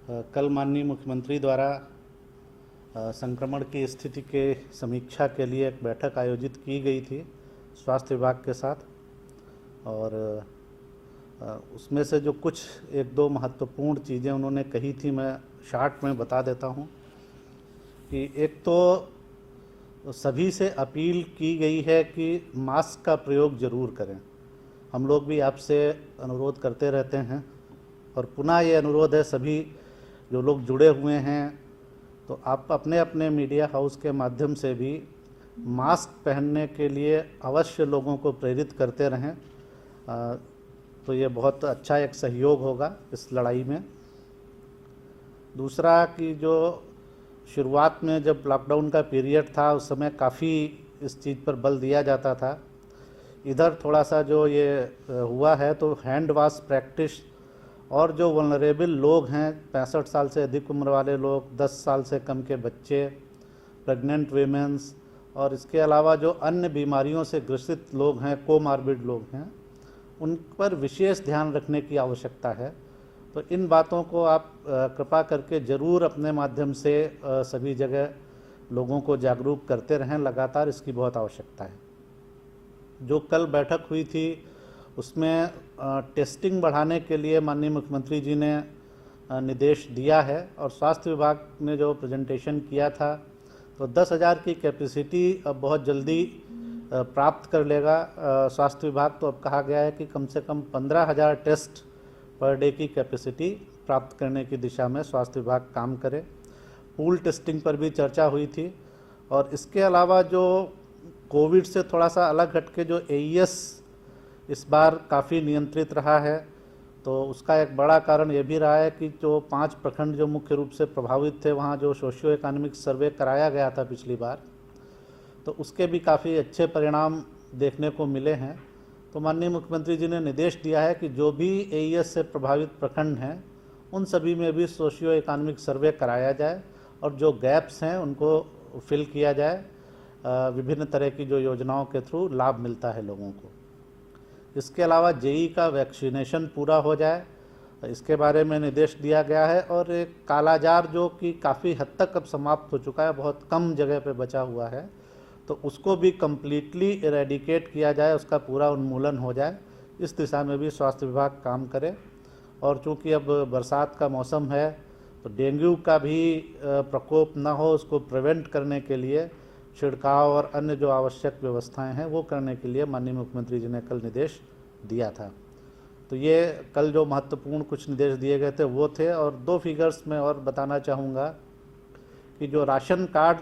कल माननीय मुख्यमंत्री द्वारा संक्रमण की स्थिति के समीक्षा के लिए एक बैठक आयोजित की गई थी स्वास्थ्य विभाग के साथ। और उसमें से जो कुछ एक दो महत्वपूर्ण चीज़ें उन्होंने कही थी, मैं शार्ट में बता देता हूं कि एक तो सभी से अपील की गई है कि मास्क का प्रयोग ज़रूर करें। हम लोग भी आपसे अनुरोध करते रहते हैं और पुनः ये अनुरोध है सभी जो लोग जुड़े हुए हैं, तो आप अपने अपने मीडिया हाउस के माध्यम से भी मास्क पहनने के लिए अवश्य लोगों को प्रेरित करते रहें। तो ये बहुत अच्छा एक सहयोग होगा इस लड़ाई में। दूसरा कि जो शुरुआत में जब लॉकडाउन का पीरियड था उस समय काफ़ी इस चीज़ पर बल दिया जाता था। इधर थोड़ा सा जो ये हुआ है तो हैंड वॉश प्रैक्टिस और जो वल्नरेबल लोग हैं, 65 साल से अधिक उम्र वाले लोग, 10 साल से कम के बच्चे, प्रेग्नेंट वीमेंस और इसके अलावा जो अन्य बीमारियों से ग्रसित लोग हैं, कोमार्बिड लोग हैं, उन पर विशेष ध्यान रखने की आवश्यकता है। तो इन बातों को आप कृपा करके ज़रूर अपने माध्यम से सभी जगह लोगों को जागरूक करते रहें। लगातार इसकी बहुत आवश्यकता है। जो कल बैठक हुई थी उसमें टेस्टिंग बढ़ाने के लिए माननीय मुख्यमंत्री जी ने निर्देश दिया है और स्वास्थ्य विभाग ने जो प्रेजेंटेशन किया था तो 10,000 की कैपेसिटी अब बहुत जल्दी प्राप्त कर लेगा स्वास्थ्य विभाग। तो अब कहा गया है कि कम से कम 15,000 टेस्ट पर डे की कैपेसिटी प्राप्त करने की दिशा में स्वास्थ्य विभाग काम करे। पूल टेस्टिंग पर भी चर्चा हुई थी। और इसके अलावा जो कोविड से थोड़ा सा अलग हटके जो एईएस इस बार काफ़ी नियंत्रित रहा है, तो उसका एक बड़ा कारण ये भी रहा है कि जो 5 प्रखंड जो मुख्य रूप से प्रभावित थे वहाँ जो सोशियो इकोनॉमिक सर्वे कराया गया था पिछली बार, तो उसके भी काफ़ी अच्छे परिणाम देखने को मिले हैं। तो माननीय मुख्यमंत्री जी ने निर्देश दिया है कि जो भी एईएस से प्रभावित प्रखंड हैं उन सभी में भी सोशियो इकोनॉमिक सर्वे कराया जाए और जो गैप्स हैं उनको फिल किया जाए। विभिन्न तरह की जो योजनाओं के थ्रू लाभ मिलता है लोगों को। इसके अलावा जेई का वैक्सीनेशन पूरा हो जाए, इसके बारे में निर्देश दिया गया है। और एक कालाजार जो कि काफ़ी हद तक अब समाप्त हो चुका है, बहुत कम जगह पे बचा हुआ है, तो उसको भी कम्प्लीटली इरेडिकेट किया जाए, उसका पूरा उन्मूलन हो जाए। इस दिशा में भी स्वास्थ्य विभाग काम करे। और चूँकि अब बरसात का मौसम है तो डेंगू का भी प्रकोप न हो, उसको प्रिवेंट करने के लिए छिड़काव और अन्य जो आवश्यक व्यवस्थाएं हैं वो करने के लिए माननीय मुख्यमंत्री जी ने कल निर्देश दिया था। तो ये कल जो महत्वपूर्ण कुछ निर्देश दिए गए थे वो थे। और 2 फिगर्स में और बताना चाहूँगा कि जो राशन कार्ड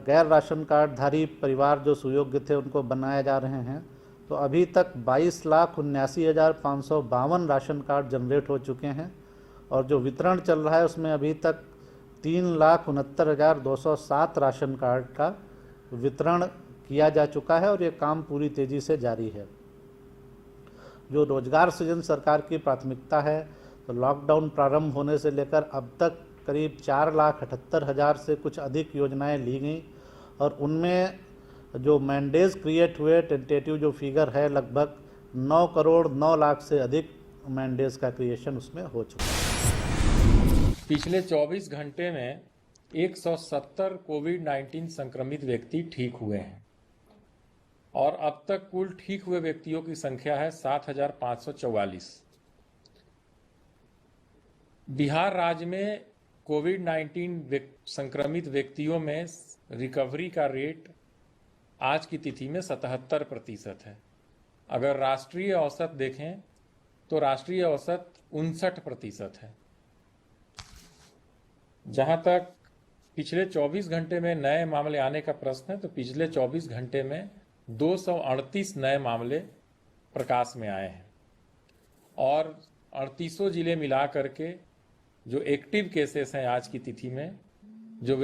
गैर राशन कार्डधारी परिवार जो सुयोग्य थे उनको बनाए जा रहे हैं, तो अभी तक 22,79,552 राशन कार्ड जनरेट हो चुके हैं। और जो वितरण चल रहा है उसमें अभी तक 3,69,207 राशन कार्ड का वितरण किया जा चुका है और ये काम पूरी तेज़ी से जारी है। जो रोजगार सृजन सरकार की प्राथमिकता है, तो लॉकडाउन प्रारंभ होने से लेकर अब तक करीब 4,78,000 से कुछ अधिक योजनाएं ली गई और उनमें जो मैंडेज क्रिएट हुए, टेंटेटिव जो फिगर है, लगभग 9,09,00,000 से अधिक मैंडेज का क्रिएशन उसमें हो चुका है। पिछले 24 घंटे में 170 कोविड-19 संक्रमित व्यक्ति ठीक हुए हैं और अब तक कुल ठीक हुए व्यक्तियों की संख्या है 7,544। बिहार राज्य में कोविड-19 संक्रमित व्यक्तियों में रिकवरी का रेट आज की तिथि में 77% है। अगर राष्ट्रीय औसत देखें तो राष्ट्रीय औसत 59% है। जहां तक पिछले 24 घंटे में नए मामले आने का प्रश्न है, तो पिछले 24 घंटे में 238 नए मामले प्रकाश में आए हैं और 38 जिले मिला करके जो एक्टिव केसेस हैं आज की तिथि में, जो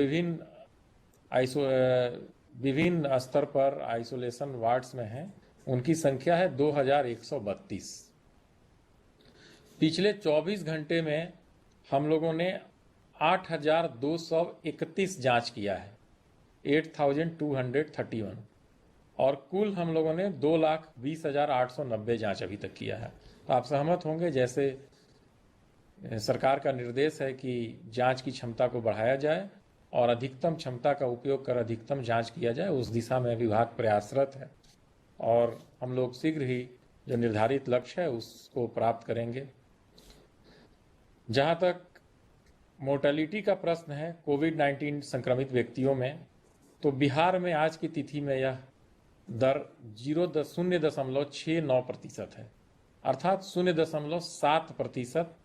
विभिन्न स्तर पर आइसोलेशन वार्ड्स में हैं, उनकी संख्या है 2,132। पिछले 24 घंटे में हम लोगों ने 8,231 जांच किया है, 8,231, और कुल हम लोगों ने 2,20,890 जांच अभी तक किया है। तो आप सहमत होंगे जैसे सरकार का निर्देश है कि जांच की क्षमता को बढ़ाया जाए और अधिकतम क्षमता का उपयोग कर अधिकतम जांच किया जाए। उस दिशा में विभाग प्रयासरत है और हम लोग शीघ्र ही जो निर्धारित लक्ष्य है उसको प्राप्त करेंगे। जहां तक मोर्टेलिटी का प्रश्न है कोविड-19 संक्रमित व्यक्तियों में, तो बिहार में आज की तिथि में यह दर 0.69% है, अर्थात 0.7%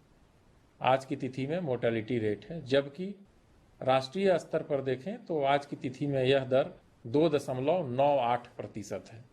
आज की तिथि में मोर्टेलिटी रेट है। जबकि राष्ट्रीय स्तर पर देखें तो आज की तिथि में यह दर 2.98% है।